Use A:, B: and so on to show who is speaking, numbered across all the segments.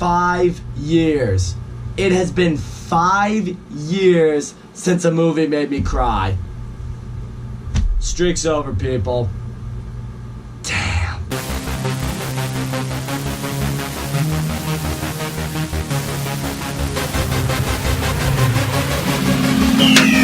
A: 5 years. It has been 5 years since a movie made me cry. Streak's over, people. Damn.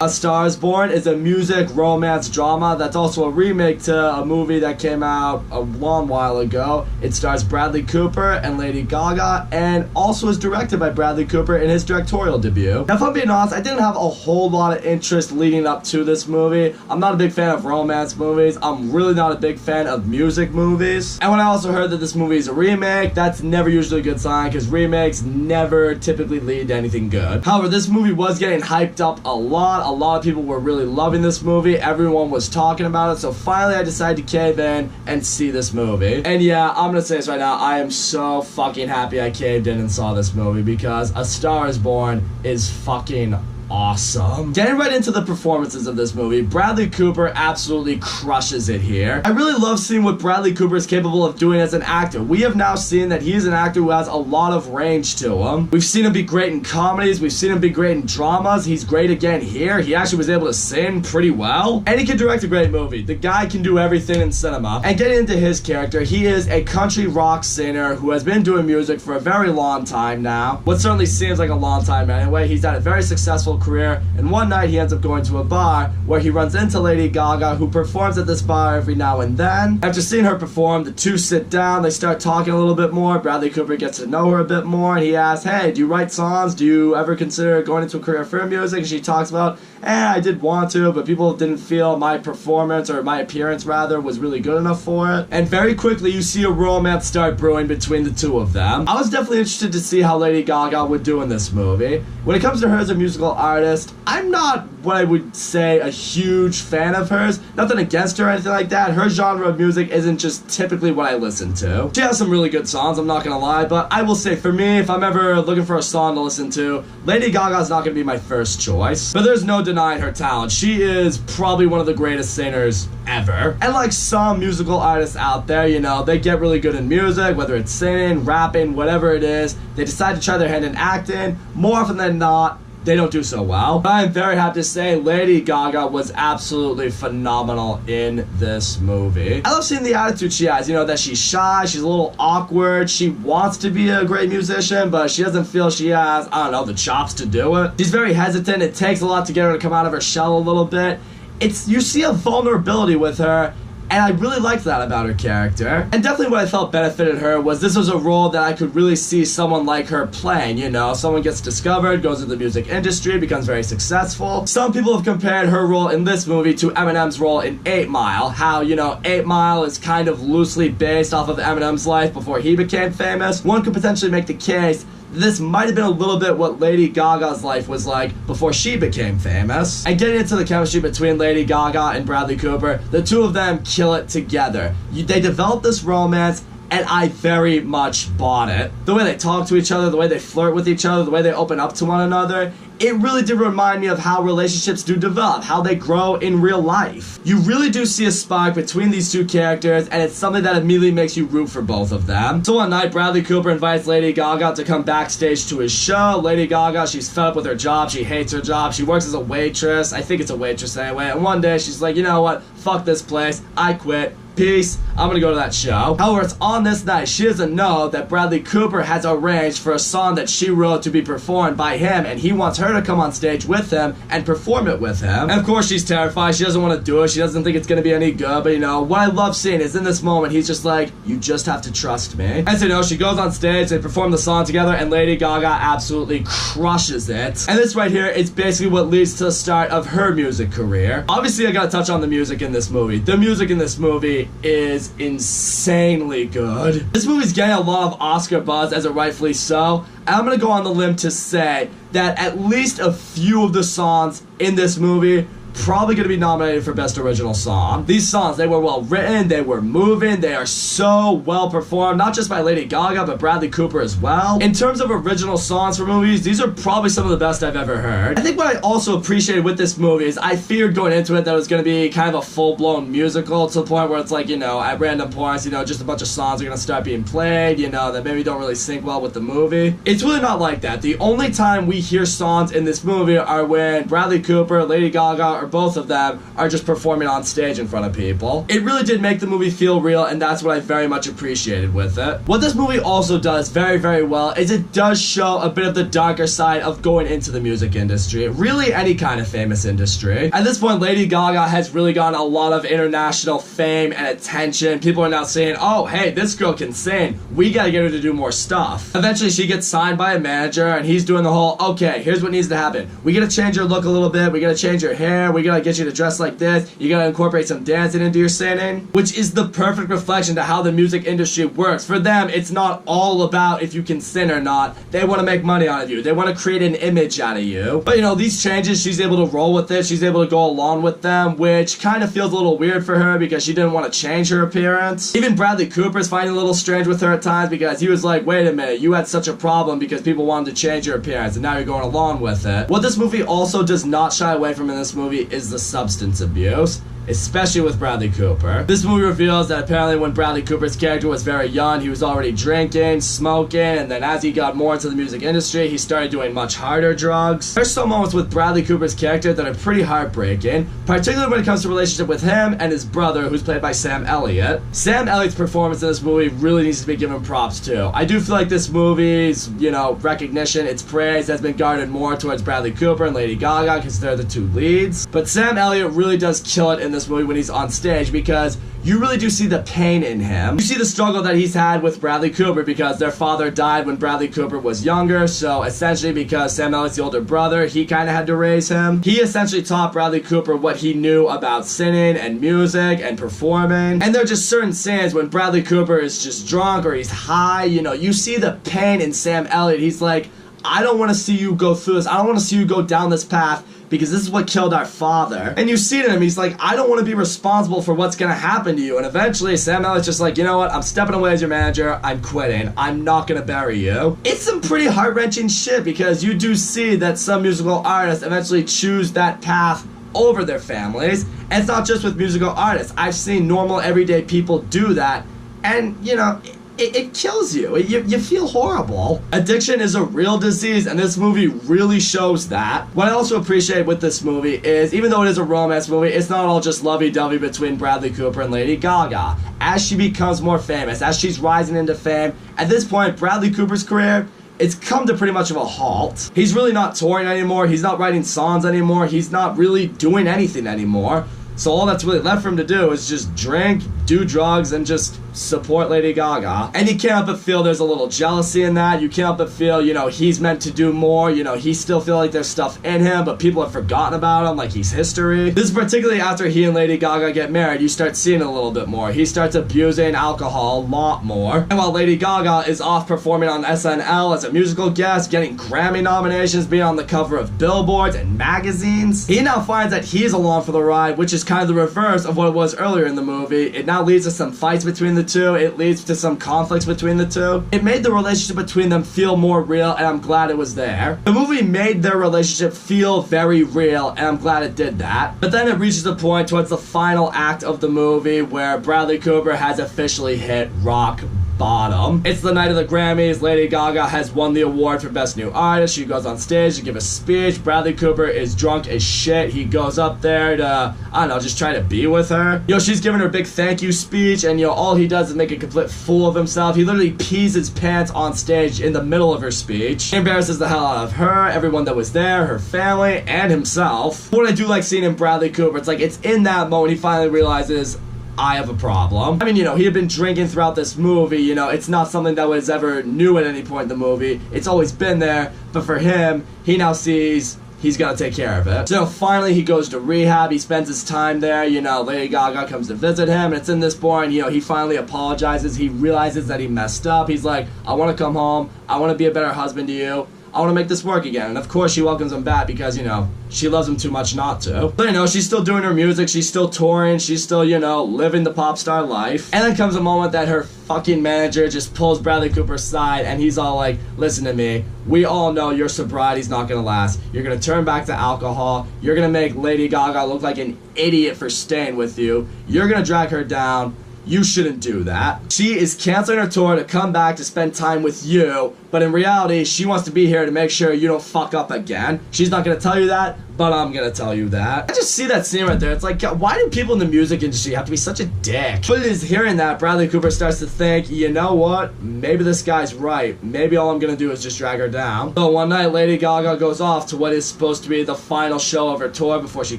A: A Star is Born is a music romance drama that's also a remake to a movie that came out a long while ago. It stars Bradley Cooper and Lady Gaga, and also is directed by Bradley Cooper in his directorial debut. Now, if I'm being honest, I didn't have a whole lot of interest leading up to this movie. I'm not a big fan of romance movies. I'm really not a big fan of music movies. And when I also heard that this movie is a remake, that's never usually a good sign, because remakes never typically lead to anything good. However, this movie was getting hyped up a lot. A lot of people were really loving this movie. Everyone was talking about it. So finally I decided to cave in and see this movie. And yeah, I'm gonna say this right now. I am so fucking happy I caved in and saw this movie, because A Star is Born is fucking awesome. Getting right into the performances of this movie, Bradley Cooper absolutely crushes it here. I really love seeing what Bradley Cooper is capable of doing as an actor. We have now seen that he is an actor who has a lot of range to him. We've seen him be great in comedies, we've seen him be great in dramas, he's great again here. He actually was able to sing pretty well, and he can direct a great movie. The guy can do everything in cinema. And getting into his character, he is a country rock singer who has been doing music for a very long time now. What certainly seems like a long time anyway. He's had a very successful career, and one night he ends up going to a bar where he runs into Lady Gaga, who performs at this bar every now and then. After seeing her perform, the two sit down, they start talking a little bit more. Bradley Cooper gets to know her a bit more, and he asks, hey, do you write songs? Do you ever consider going into a career for music? And she talks about, I did want to, but people didn't feel my performance, or my appearance rather, was really good enough for it. And very quickly you see a romance start brewing between the two of them. I was definitely interested to see how Lady Gaga would do in this movie. When it comes to her as a musical artist, I'm not what I would say a huge fan of hers. Nothing against her or anything like that. Her genre of music isn't just typically what I listen to. She has some really good songs, I'm not gonna lie, but I will say for me, if I'm ever looking for a song to listen to, Lady Gaga's not gonna be my first choice. But there's no denying her talent. She is probably one of the greatest singers ever. And like some musical artists out there, you know, they get really good in music, whether it's singing, rapping, whatever it is. They decide to try their hand in acting. More often than not, they don't do so well. But I'm very happy to say Lady Gaga was absolutely phenomenal in this movie. I love seeing the attitude she has, you know, that she's shy, she's a little awkward, she wants to be a great musician, but she doesn't feel she has, I don't know, the chops to do it. She's very hesitant. It takes a lot to get her to come out of her shell a little bit. You see a vulnerability with her, and I really liked that about her character. And definitely what I felt benefited her was this was a role that I could really see someone like her playing, you know. Someone gets discovered, goes into the music industry, becomes very successful. Some people have compared her role in this movie to Eminem's role in 8 Mile. How, you know, 8 Mile is kind of loosely based off of Eminem's life before he became famous. One could potentially make the case this might have been a little bit what Lady Gaga's life was like before she became famous. And getting into the chemistry between Lady Gaga and Bradley Cooper, the two of them kill it together. They develop this romance, and I very much bought it. The way they talk to each other, the way they flirt with each other, the way they open up to one another, it really did remind me of how relationships do develop, how they grow in real life. You really do see a spark between these two characters, and it's something that immediately makes you root for both of them. So one night, Bradley Cooper invites Lady Gaga to come backstage to his show. Lady Gaga, she's fed up with her job, she hates her job, she works as a waitress, I think it's a waitress anyway, and one day she's like, you know what, fuck this place, I quit. Peace, I'm gonna go to that show. However, it's on this night she doesn't know that Bradley Cooper has arranged for a song that she wrote to be performed by him, and he wants her to come on stage with him and perform it with him. And of course she's terrified, she doesn't want to do it, she doesn't think it's gonna be any good, but you know, what I love seeing is in this moment he's just like, you just have to trust me. And so you know, she goes on stage, they perform the song together, and Lady Gaga absolutely crushes it. And this right here is basically what leads to the start of her music career. Obviously I gotta touch on the music in this movie. The music in this movie is insanely good. This movie's getting a lot of Oscar buzz, as it rightfully so, and I'm gonna go on the limb to say that at least a few of the songs in this movie probably going to be nominated for Best Original Song. These songs, they were well written, they were moving, they are so well performed, not just by Lady Gaga, but Bradley Cooper as well. In terms of original songs for movies, these are probably some of the best I've ever heard. I think what I also appreciated with this movie is I feared going into it that it was going to be kind of a full-blown musical to the point where it's like, you know, at random points, you know, just a bunch of songs are going to start being played, you know, that maybe don't really sync well with the movie. It's really not like that. The only time we hear songs in this movie are when Bradley Cooper, Lady Gaga, or both of them are just performing on stage in front of people. It really did make the movie feel real, and that's what I very much appreciated with it. What this movie also does very, very well is it does show a bit of the darker side of going into the music industry, really any kind of famous industry. At this point, Lady Gaga has really gotten a lot of international fame and attention. People are now saying, oh, hey, this girl can sing. We gotta get her to do more stuff. Eventually, she gets signed by a manager, and he's doing the whole, okay, here's what needs to happen. We gotta change your look a little bit. We gotta change your hair. We gotta get you to dress like this. You gotta incorporate some dancing into your singing, which is the perfect reflection to how the music industry works. For them, it's not all about if you can sing or not. They want to make money out of you. They want to create an image out of you. But you know, these changes, she's able to roll with it. She's able to go along with them, which kind of feels a little weird for her because she didn't want to change her appearance. Even Bradley Cooper's finding a little strange with her at times because he was like, wait a minute, you had such a problem because people wanted to change your appearance and now you're going along with it. What this movie also does not shy away from in this movie is the substance abuse, especially with Bradley Cooper. This movie reveals that apparently when Bradley Cooper's character was very young, he was already drinking, smoking, and then as he got more into the music industry, he started doing much harder drugs. There's some moments with Bradley Cooper's character that are pretty heartbreaking, particularly when it comes to relationship with him and his brother, who's played by Sam Elliott. Sam Elliott's performance in this movie really needs to be given props to. I do feel like this movie's, you know, recognition, its praise has been guarded more towards Bradley Cooper and Lady Gaga because they're the two leads. But Sam Elliott really does kill it in this movie when he's on stage because you really do see the pain in him. You see the struggle that he's had with Bradley Cooper because their father died when Bradley Cooper was younger, so essentially because Sam Elliott's the older brother, he kind of had to raise him. He essentially taught Bradley Cooper what he knew about singing and music and performing, and there are just certain scenes when Bradley Cooper is just drunk or he's high, you know, you see the pain in Sam Elliott. He's like, I don't want to see you go through this. I don't want to see you go down this path because this is what killed our father. And you see it in him, he's like, I don't want to be responsible for what's gonna happen to you. And eventually Sam Elliott's just like, you know what, I'm stepping away as your manager, I'm quitting, I'm not gonna bury you. It's some pretty heart-wrenching shit because you do see that some musical artists eventually choose that path over their families. And it's not just with musical artists. I've seen normal everyday people do that, and you know, it kills you. You feel horrible. Addiction is a real disease, and this movie really shows that. What I also appreciate with this movie is, even though it is a romance movie, it's not all just lovey-dovey between Bradley Cooper and Lady Gaga. As she becomes more famous, as she's rising into fame, at this point, Bradley Cooper's career, it's come to pretty much of a halt. He's really not touring anymore, he's not writing songs anymore, he's not really doing anything anymore. So all that's really left for him to do is just drink, do drugs, and just support Lady Gaga. And you can't help but feel there's a little jealousy in that. You can't help but feel, you know, he's meant to do more. You know, he still feel like there's stuff in him, but people have forgotten about him, like he's history. This is particularly after he and Lady Gaga get married. You start seeing it a little bit more. He starts abusing alcohol a lot more. And while Lady Gaga is off performing on SNL as a musical guest, getting Grammy nominations, being on the cover of billboards and magazines, he now finds that he's along for the ride, which is kind of the reverse of what it was earlier in the movie. It now leads to some fights between the two. It leads to some conflicts between the two. It made the relationship between them feel more real, and I'm glad it was there. The movie made their relationship feel very real, and I'm glad it did that. But then it reaches a point towards the final act of the movie where Bradley Cooper has officially hit rock bottom. It's the night of the Grammys. Lady Gaga has won the award for Best New Artist. She goes on stage to give a speech. Bradley Cooper is drunk as shit. He goes up there to, I don't know, just try to be with her. You know, she's giving her a big thank you speech, and you know, all he does is make a complete fool of himself. He literally pees his pants on stage in the middle of her speech. He embarrasses the hell out of her, everyone that was there, her family, and himself. What I do like seeing in Bradley Cooper, it's like, it's in that moment he finally realizes, I have a problem. I mean, you know, he had been drinking throughout this movie, you know, it's not something that was ever new at any point in the movie. It's always been there, but for him, he now sees he's gonna take care of it. So finally he goes to rehab, he spends his time there, you know, Lady Gaga comes to visit him, and it's in this point, you know, he finally apologizes, he realizes that he messed up, he's like, I wanna come home, I wanna be a better husband to you, I want to make this work again. And of course she welcomes him back because, you know, she loves him too much not to. But, you know, she's still doing her music, she's still touring, she's still, you know, living the pop star life. And then comes a moment that her fucking manager just pulls Bradley Cooper aside and he's all like, listen to me, we all know your sobriety's not gonna last. You're gonna turn back to alcohol. You're gonna make Lady Gaga look like an idiot for staying with you. You're gonna drag her down. You shouldn't do that. She is canceling her tour to come back to spend time with you, but in reality, she wants to be here to make sure you don't fuck up again. She's not gonna tell you that, but I'm gonna tell you that. I just see that scene right there. It's like, why do people in the music industry have to be such a dick? But it is hearing that, Bradley Cooper starts to think, you know what? Maybe this guy's right. Maybe all I'm gonna do is just drag her down. So one night, Lady Gaga goes off to what is supposed to be the final show of her tour before she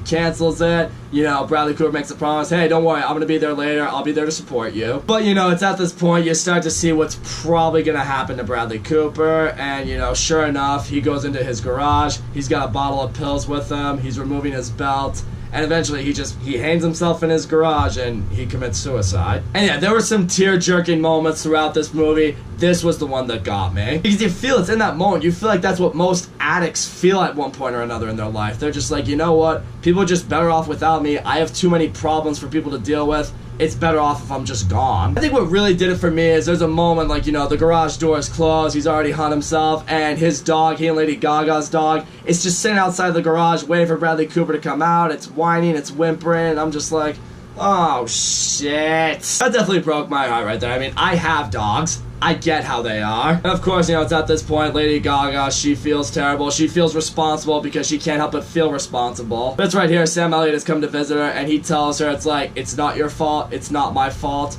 A: cancels it. You know, Bradley Cooper makes a promise, hey, don't worry, I'm gonna be there later. I'll be there to support you. But, you know, it's at this point you start to see what's probably gonna happen to Bradley Cooper. And, you know, sure enough, he goes into his garage. He's got a bottle of pills with him. He's removing his belt. And eventually he hangs himself in his garage and he commits suicide. And yeah, there were some tear-jerking moments throughout this movie. This was the one that got me. Because you feel it's in that moment. You feel like that's what most addicts feel at one point or another in their life. They're just like, you know what? People are just better off without me. I have too many problems for people to deal with. It's better off if I'm just gone. I think what really did it for me is there's a moment like, you know, the garage door is closed, he's already hung himself, and his dog, he and Lady Gaga's dog, is just sitting outside the garage waiting for Bradley Cooper to come out. It's whining, it's whimpering, and I'm just like, oh shit. That definitely broke my heart right there. I mean, I have dogs. I get how they are. And of course, you know, it's at this point, Lady Gaga, she feels terrible. She feels responsible because she can't help but feel responsible. But it's right here, Sam Elliott has come to visit her, and he tells her, it's like, it's not your fault, it's not my fault.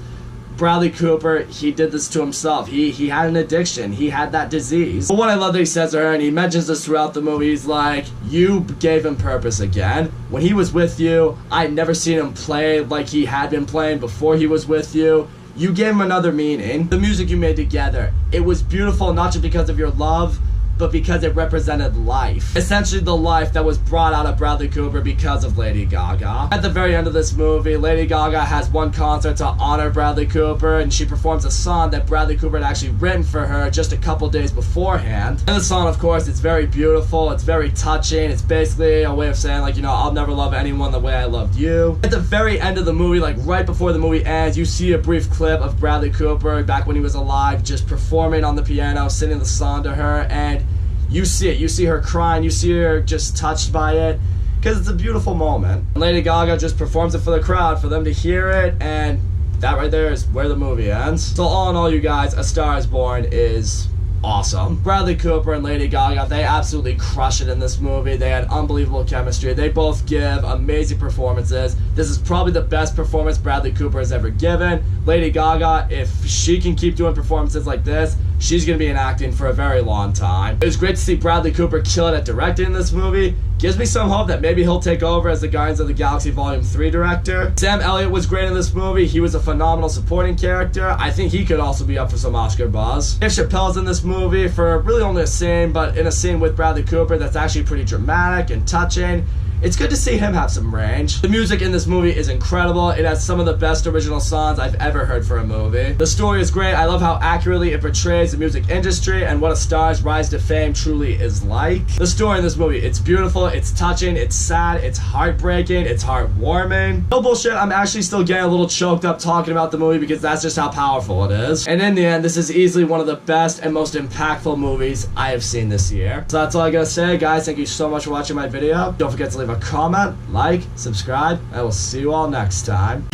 A: Bradley Cooper, he did this to himself. He had an addiction. He had that disease. But what I love that he says to her, and he mentions this throughout the movie, he's like, you gave him purpose again. When he was with you, I'd never seen him play like he had been playing before he was with you. You gave him another meaning. The music you made together, it was beautiful not just because of your love, but because it represented life. Essentially the life that was brought out of Bradley Cooper because of Lady Gaga. At the very end of this movie, Lady Gaga has one concert to honor Bradley Cooper, and she performs a song that Bradley Cooper had actually written for her just a couple days beforehand. And the song, of course, it's very beautiful, it's very touching, it's basically a way of saying, like, you know, I'll never love anyone the way I loved you. At the very end of the movie, like right before the movie ends, you see a brief clip of Bradley Cooper back when he was alive, just performing on the piano, singing the song to her, and you see it. You see her crying. You see her just touched by it. Because it's a beautiful moment. And Lady Gaga just performs it for the crowd, for them to hear it, and that right there is where the movie ends. So all in all, you guys, A Star Is Born is awesome. Bradley Cooper and Lady Gaga, they absolutely crush it in this movie. They had unbelievable chemistry. They both give amazing performances. This is probably the best performance Bradley Cooper has ever given. Lady Gaga, if she can keep doing performances like this, she's going to be in acting for a very long time. It was great to see Bradley Cooper kill it at directing this movie. Gives me some hope that maybe he'll take over as the Guardians of the Galaxy Volume 3 director. Sam Elliott was great in this movie. He was a phenomenal supporting character. I think he could also be up for some Oscar buzz. Dave Chappelle's in this movie for really only a scene, but in a scene with Bradley Cooper that's actually pretty dramatic and touching. It's good to see him have some range. The music in this movie is incredible. It has some of the best original songs I've ever heard for a movie. The story is great. I love how accurately it portrays the music industry and what a star's rise to fame truly is like. The story in this movie, it's beautiful, it's touching, it's sad, it's heartbreaking, it's heartwarming. No bullshit, I'm actually still getting a little choked up talking about the movie because that's just how powerful it is. And in the end, this is easily one of the best and most impactful movies I have seen this year. So that's all I gotta say, guys. Thank you so much for watching my video. Don't forget to leave a comment, like, subscribe, and I will see you all next time.